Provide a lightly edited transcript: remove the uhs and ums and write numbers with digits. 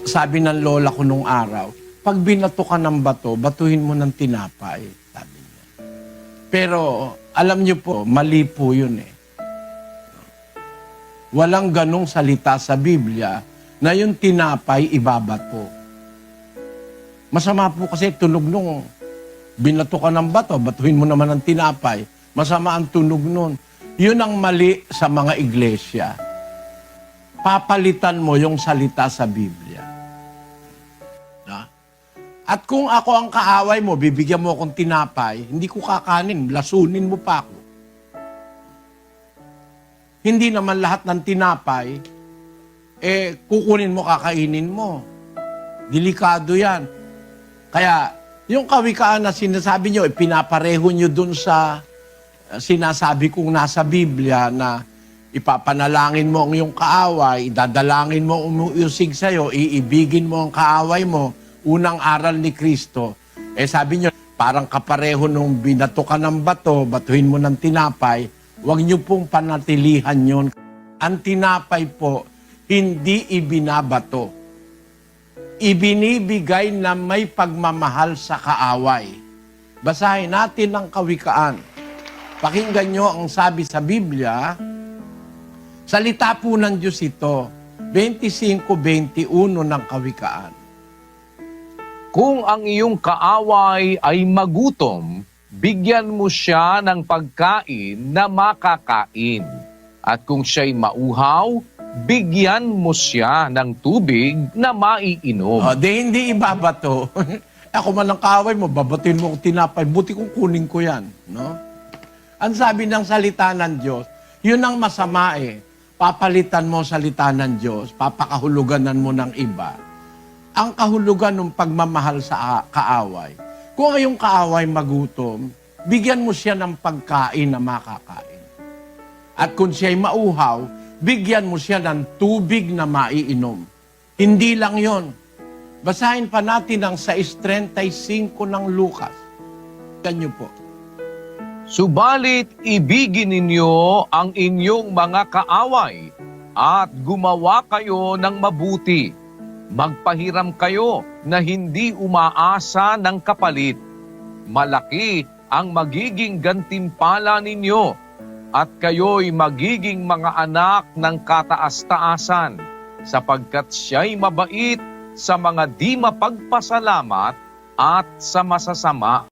Sabi ng lola ko nung araw, pag binato ka ng bato, batuhin mo ng tinapay, sabi niya. Pero alam niyo po, mali po yun eh. Walang ganong salita sa Biblia na yung tinapay ibabato. Masama po kasi tunog nung binato ka ng bato, batuhin mo naman ng tinapay. Masama ang tunog nun. Yun ang mali sa mga iglesia. Papalitan mo yung salita sa Biblia. At kung ako ang kaaway mo, bibigyan mo akong tinapay, hindi ko kakanin, lasunin mo pa ako. Hindi naman lahat ng tinapay, kukunin mo, kakainin mo. Delikado yan. Kaya, yung kawikaan na sinasabi nyo, pinapareho nyo dun sa sinasabi kong nasa Biblia na ipapanalangin mo ang iyong kaaway, dadalangin mo ang umuusig sa'yo, iibigin mo ang kaaway mo, unang aral ni Kristo. Sabi nyo, parang kapareho nung binato ka ng bato, batuhin mo ng tinapay, huwag nyo pong panatilihan yon. Ang tinapay po, hindi ibinabato. Ibinibigay na may pagmamahal sa kaaway. Basahin natin ang kawikaan. Pakinggan nyo ang sabi sa Biblia. Salita po ng Diyos ito, 25:21 ng kawikaan. Kung ang iyong kaaway ay magutom, bigyan mo siya ng pagkain na makakain. At kung siya'y mauhaw, bigyan mo siya ng tubig na maiinom. Hindi ibabato. Ako man ang kaaway mo, babatin mo kung tinapay, buti kung kunin ko yan. No? Ang sabi ng salita ng Diyos, yun ang masama eh. Papalitan mo salita ng Diyos, papakahuluganan mo ng iba. Ang kahulugan ng pagmamahal sa kaaway. Kung ang iyong kaaway magutom, bigyan mo siya ng pagkain na makakain. At kung siya'y mauhaw, bigyan mo siya ng tubig na maiinom. Hindi lang yon. Basahin pa natin ang 6:35 ng Lucas. Ganyo po. Subalit ibigin ninyo ang inyong mga kaaway at gumawa kayo ng mabuti. Magpahiram kayo na hindi umaasa ng kapalit. Malaki ang magiging gantimpala ninyo at kayo'y magiging mga anak ng kataas-taasan sapagkat siya'y mabait sa mga di mapagpasalamat at sa masasama.